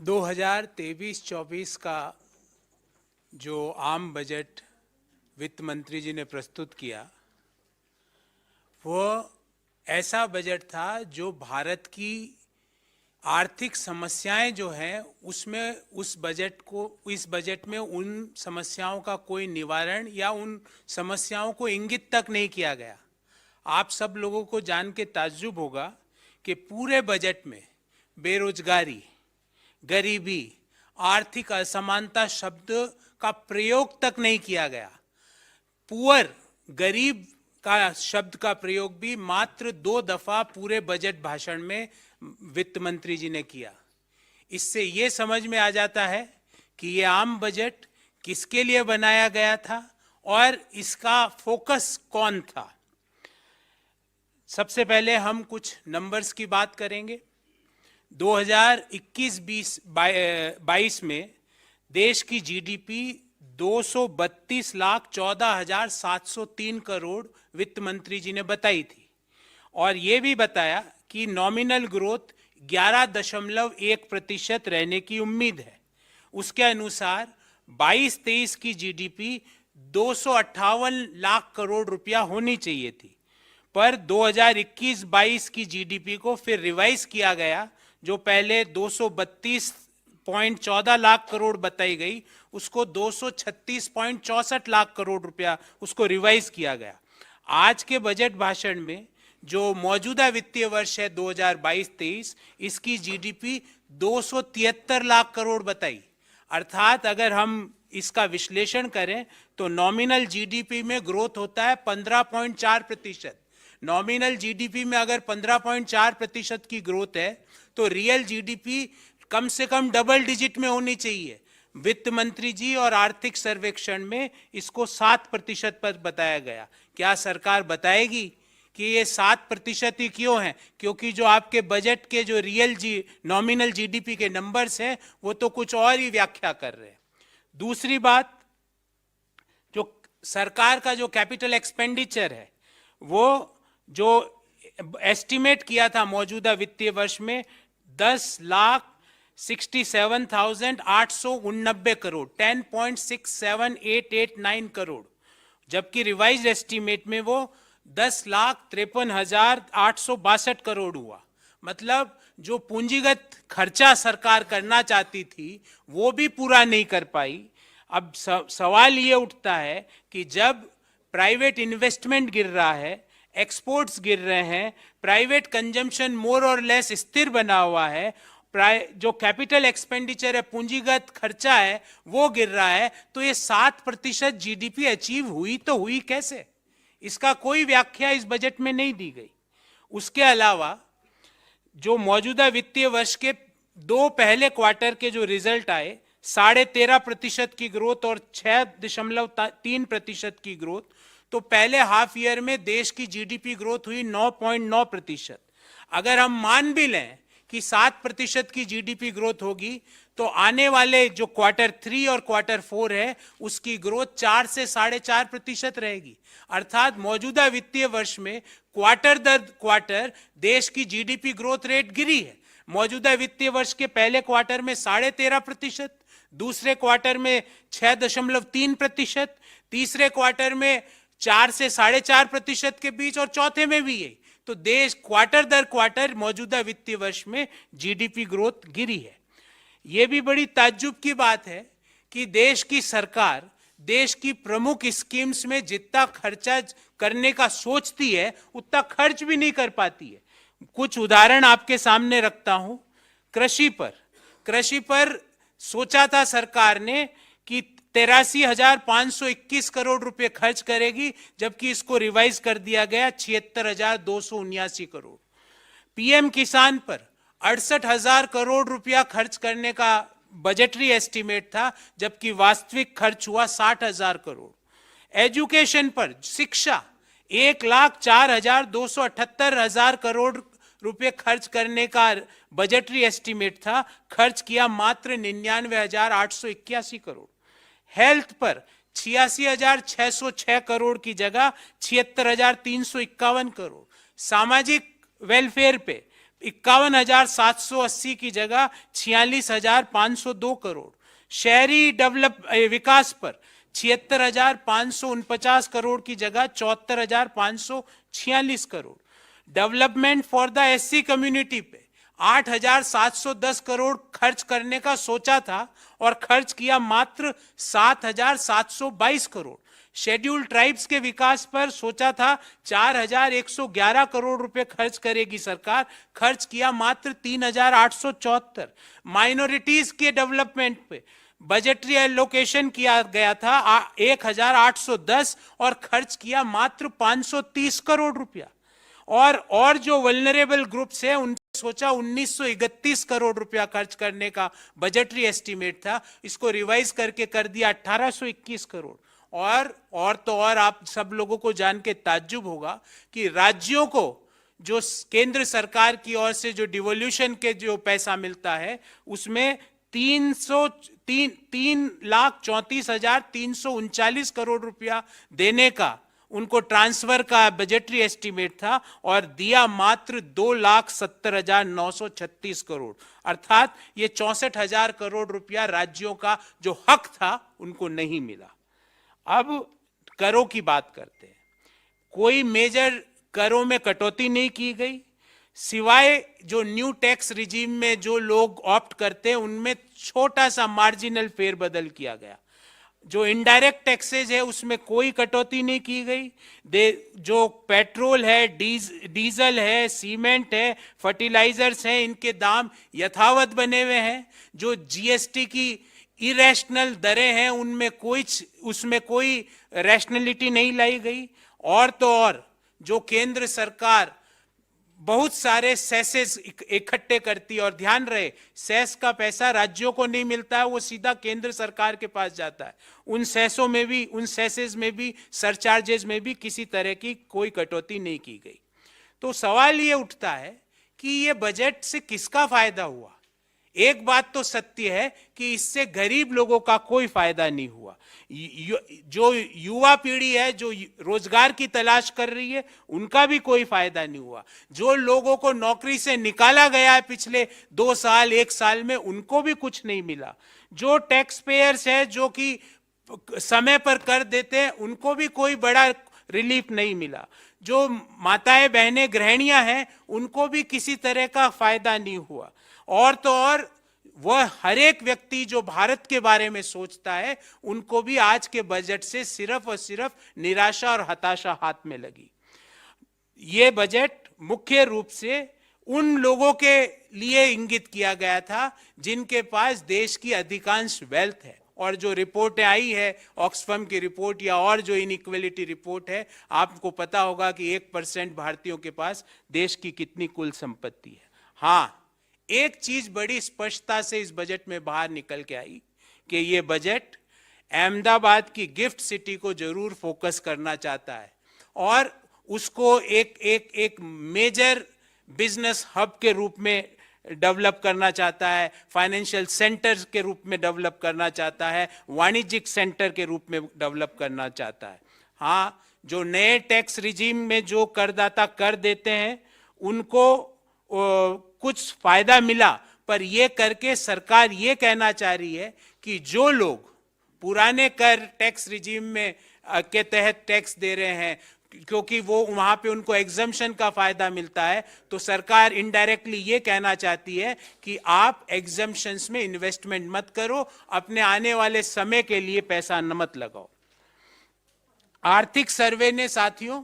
2023-24 का जो आम बजट वित्त मंत्री जी ने प्रस्तुत किया, वह ऐसा बजट था जो भारत की आर्थिक समस्याएं जो हैं उसमें इस बजट में उन समस्याओं का कोई निवारण या उन समस्याओं को इंगित तक नहीं किया गया। आप सब लोगों को जान के ताज्जुब होगा कि पूरे बजट में बेरोजगारी, गरीबी, आर्थिक असमानता शब्द का प्रयोग तक नहीं किया गया। पुअर, गरीब का शब्द का प्रयोग भी मात्र 2 दफा पूरे बजट भाषण में वित्त मंत्री जी ने किया। इससे ये समझ में आ जाता है कि ये आम बजट किसके लिए बनाया गया था और इसका फोकस कौन था। सबसे पहले हम कुछ नंबर्स की बात करेंगे। 2021-22 में देश की जीडीपी 232,14,703 करोड़ वित्त मंत्री जी ने बताई थी और ये भी बताया कि नॉमिनल ग्रोथ 11.1% रहने की उम्मीद है। उसके अनुसार 22-23 की जीडीपी 258 लाख करोड़ रुपया होनी चाहिए थी, पर 2021-22 की जीडीपी को फिर रिवाइज किया गया। जो पहले 232.14 लाख करोड़ बताई गई, उसको 236.64 लाख करोड़ रुपया उसको रिवाइज किया गया। आज के बजट भाषण में जो मौजूदा वित्तीय वर्ष है 2022-23, इसकी जीडीपी 273 लाख करोड़ बताई। अर्थात अगर हम इसका विश्लेषण करें तो नॉमिनल जीडीपी में ग्रोथ होता है 15.4%। नॉमिनल जीडीपी में अगर 15.4% की ग्रोथ है तो रियल जीडीपी कम से कम डबल डिजिट में होनी चाहिए। वित्त मंत्री जी और आर्थिक सर्वेक्षण में इसको 7% पर बताया गया। क्या सरकार बताएगी कि ये 7% ही क्यों है? क्योंकि जो आपके बजट के जो नॉमिनल जीडीपी के नंबर्स हैं वो तो कुछ और ही व्याख्या कर रहे हैं। दूसरी बात, जो सरकार का जो कैपिटल एक्सपेंडिचर है वो जो एस्टिमेट किया था मौजूदा वित्तीय वर्ष में 10,67,889 करोड़, 10.678889 करोड़, जबकि रिवाइज एस्टिमेट में वो 10,53,862 करोड़ हुआ। मतलब जो पूंजीगत खर्चा सरकार करना चाहती थी वो भी पूरा नहीं कर पाई। अब सवाल ये उठता है कि जब प्राइवेट इन्वेस्टमेंट गिर रहा है, एक्सपोर्ट्स गिर रहे हैं, प्राइवेट कंजम्पशन मोर और लेस स्थिर बना हुआ है, जो कैपिटल एक्सपेंडिचर है, पूंजीगत खर्चा है, वो गिर रहा है, तो ये 7% जीडीपी अचीव हुई तो हुई कैसे? इसका कोई व्याख्या इस बजट में नहीं दी गई। उसके अलावा जो मौजूदा वित्तीय वर्ष के 2 पहले क्वार्टर के जो रिजल्ट आए, 13.5% की ग्रोथ और 6.3% की ग्रोथ, तो पहले हाफ ईयर में देश की जीडीपी ग्रोथ हुई 9.9%। अगर हम मान भी लें कि 7% की जीडीपी ग्रोथ होगी तो आने वाले जो क्वार्टर 3 और क्वार्टर 4 है उसकी ग्रोथ 4 से 4.5% रहेगी। अर्थात मौजूदा वित्तीय वर्ष में क्वार्टर दर क्वार्टर देश की जीडीपी ग्रोथ रेट गिरी है। मौजूदा वित्तीय वर्ष के पहले क्वार्टर में 13.5%, दूसरे क्वार्टर में 6.3%, तीसरे क्वार्टर में 4 से 4.5% के बीच और चौथे में भी यही। तो देश क्वार्टर दर क्वार्टर मौजूदा वित्तीय वर्ष में जीडीपी ग्रोथ गिरी है। यह भी बड़ी ताज्जुब की बात है कि देश की सरकार देश की प्रमुख स्कीम्स में जितना खर्चा करने का सोचती है उतना खर्च भी नहीं कर पाती है। कुछ उदाहरण आपके सामने रखता हूं। कृषि पर सोचा था सरकार ने कि 83,521 करोड़ रुपए खर्च करेगी, जबकि इसको रिवाइज कर दिया गया 76,279 करोड़। पीएम किसान पर 68,000 करोड़ रुपया खर्च करने का बजटरी एस्टीमेट था, जबकि वास्तविक खर्च हुआ 60,000 करोड़। एजुकेशन पर, शिक्षा, 1,04,278 करोड़ रुपए खर्च करने का बजटरी एस्टीमेट था, खर्च किया मात्र 99,881 करोड़। हेल्थ पर 86,606 करोड़ की जगह 76,351 करोड़। सामाजिक वेलफेयर पे 51,780 की जगह 46,502 करोड़। शहरी विकास पर 76,549 करोड़ की जगह 74,546 crore. Development for the SC community पे 8,710 करोड़ खर्च करने का सोचा था और खर्च किया मात्र 7,722 करोड़। शेड्यूल्ड ट्राइब्स के विकास पर सोचा था 4,111 करोड़ रुपए खर्च करेगी सरकार, खर्च किया मात्र 3,874। माइनॉरिटीज के डेवलपमेंट पे बजटरी एलोकेशन किया गया था 1,810 और खर्च किया मात्र 530 करोड़ रुपया। और जो वल्नरेबल ग्रुप्स है उन सोचा 1931 करोड़ रुपया खर्च करने का बजटरी एस्टीमेट था, इसको रिवाइज करके कर दिया 1821 करोड़। और आप सब लोगों को जान के ताज्जुब होगा कि राज्यों को जो केंद्र सरकार की ओर से जो डिवोल्यूशन के जो पैसा मिलता है उसमें 3,34,339 करोड़ रुपया देने का उनको ट्रांसफर का बजटरी एस्टीमेट था और दिया मात्र 2,70,936 करोड़। अर्थात ये 64,000 करोड़ रुपया राज्यों का जो हक था उनको नहीं मिला। अब करों की बात करते हैं। कोई मेजर करों में कटौती नहीं की गई, सिवाय जो न्यू टैक्स रिजीम में जो लोग ऑप्ट करते हैं उनमें छोटा सा मार्जिनल फेरबदल किया गया। जो इनडायरेक्ट टैक्सेज है उसमें कोई कटौती नहीं की गई। जो पेट्रोल है, डीजल है, सीमेंट है, फर्टिलाइजर्स हैं, इनके दाम यथावत बने हुए हैं। जो जीएसटी की इरेशनल दरें हैं उसमें कोई रैशनलिटी नहीं लाई गई। और जो केंद्र सरकार बहुत सारे सेसेस इकट्ठे करती है, और ध्यान रहे सेस का पैसा राज्यों को नहीं मिलता है, वो सीधा केंद्र सरकार के पास जाता है। उन सेसेस में भी सरचार्जेस में भी किसी तरह की कोई कटौती नहीं की गई। तो सवाल ये उठता है कि ये बजट से किसका फायदा हुआ। एक बात तो सत्य है कि इससे गरीब लोगों का कोई फायदा नहीं हुआ। जो युवा पीढ़ी है जो रोजगार की तलाश कर रही है उनका भी कोई फायदा नहीं हुआ। जो लोगों को नौकरी से निकाला गया है पिछले 2 साल 1 साल में उनको भी कुछ नहीं मिला। जो टैक्स पेयर्स है जो कि समय पर कर देते हैं उनको भी कोई बड़ा रिलीफ नहीं मिला। जो माताएं बहनें गृहिणियां हैं उनको भी किसी तरह का फायदा नहीं हुआ। और वह हर एक व्यक्ति जो भारत के बारे में सोचता है उनको भी आज के बजट से सिर्फ और सिर्फ निराशा और हताशा हाथ में लगी। ये बजट मुख्य रूप से उन लोगों के लिए इंगित किया गया था जिनके पास देश की अधिकांश वेल्थ है। और जो रिपोर्टें आई है ऑक्सफैम की रिपोर्ट या और जो इनइक्वलिटी रिपोर्ट है, आपको पता होगा कि 1% भारतीयों के पास देश की कितनी कुल संपत्ति है। हाँ, एक चीज बड़ी स्पष्टता से इस बजट में बाहर निकल के आई कि ये बजट अहमदाबाद की गिफ्ट सिटी को जरूर फोकस करना चाहता है और उसको एक मेजर बिजनेस हब के रूप में डेवलप करना चाहता है, फाइनेंशियल सेंटर के रूप में डेवलप करना चाहता है, वाणिज्यिक सेंटर के रूप में डेवलप करना चाहता है। हाँ, जो नए टैक्स रिजीम में जो करदाता कर देते हैं उनको कुछ फायदा मिला, पर यह करके सरकार ये कहना चाह रही है कि जो लोग पुराने कर टैक्स रिजीम में के तहत टैक्स दे रहे हैं क्योंकि वो वहां पे उनको एग्जम्पशन का फायदा मिलता है, तो सरकार इनडायरेक्टली ये कहना चाहती है कि आप एग्जम्पशंस में इन्वेस्टमेंट मत करो, अपने आने वाले समय के लिए पैसा न मत लगाओ। आर्थिक सर्वे ने साथियों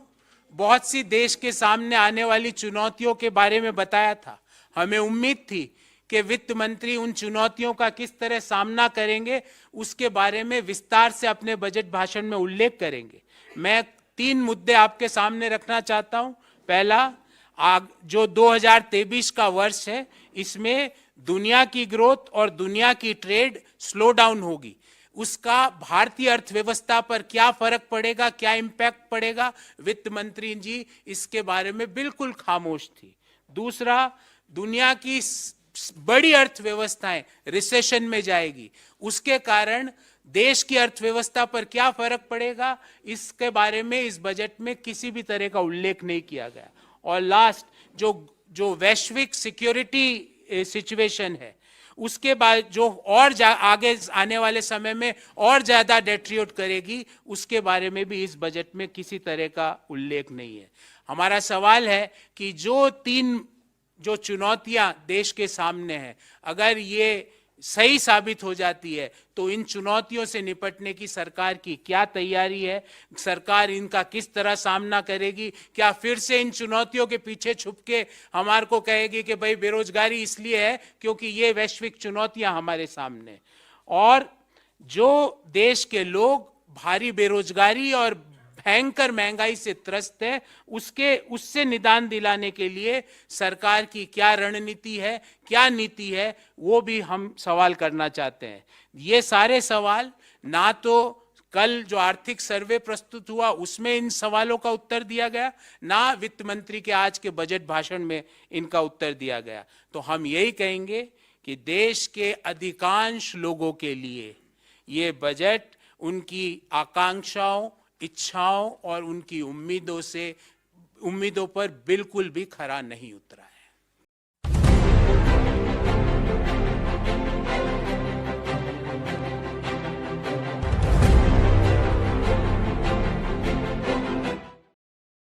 बहुत सी देश के सामने आने वाली चुनौतियों के बारे में बताया था। हमें उम्मीद थी कि वित्त मंत्री उन चुनौतियों का किस तरह सामना करेंगे उसके बारे में विस्तार से अपने बजट भाषण में उल्लेख करेंगे। मैं 3 मुद्दे आपके सामने रखना चाहता हूं। पहला, जो 2023 का वर्ष है इसमें दुनिया की ग्रोथ और दुनिया की ट्रेड स्लो डाउन होगी, उसका भारतीय अर्थव्यवस्था पर क्या फर्क पड़ेगा, क्या इंपैक्ट पड़ेगा, वित्त मंत्री जी इसके बारे में बिल्कुल खामोश थी। दूसरा, दुनिया की बड़ी अर्थव्यवस्थाएं रिसेशन में जाएगी, उसके कारण देश की अर्थव्यवस्था पर क्या फर्क पड़ेगा, इसके बारे में इस बजट में किसी भी तरह का उल्लेख नहीं किया गया। और लास्ट, जो वैश्विक सिक्योरिटी सिचुएशन है, उसके बाद जो और आगे आने वाले समय में और ज्यादा डेट्रियोट करेगी, उसके बारे में भी इस बजट में किसी तरह का उल्लेख नहीं है। हमारा सवाल है कि जो चुनौतियां देश के सामने हैं, अगर ये सही साबित हो जाती है तो इन चुनौतियों से निपटने की सरकार की क्या तैयारी है, सरकार इनका किस तरह सामना करेगी? क्या फिर से इन चुनौतियों के पीछे छुप के हमारे को कहेगी कि भाई बेरोजगारी इसलिए है क्योंकि ये वैश्विक चुनौतियां हमारे सामने, और जो देश के लोग भारी बेरोजगारी और भयंकर महंगाई से त्रस्त है, उससे निदान दिलाने के लिए सरकार की क्या रणनीति है, क्या नीति है, वो भी हम सवाल करना चाहते हैं। ये सारे सवाल ना तो कल जो आर्थिक सर्वे प्रस्तुत हुआ उसमें इन सवालों का उत्तर दिया गया, ना वित्त मंत्री के आज के बजट भाषण में इनका उत्तर दिया गया। तो हम यही कहेंगे कि देश के अधिकांश लोगों के लिए ये बजट उनकी आकांक्षाओं, इच्छाओं और उनकी उम्मीदों पर बिल्कुल भी खरा नहीं उतरा है।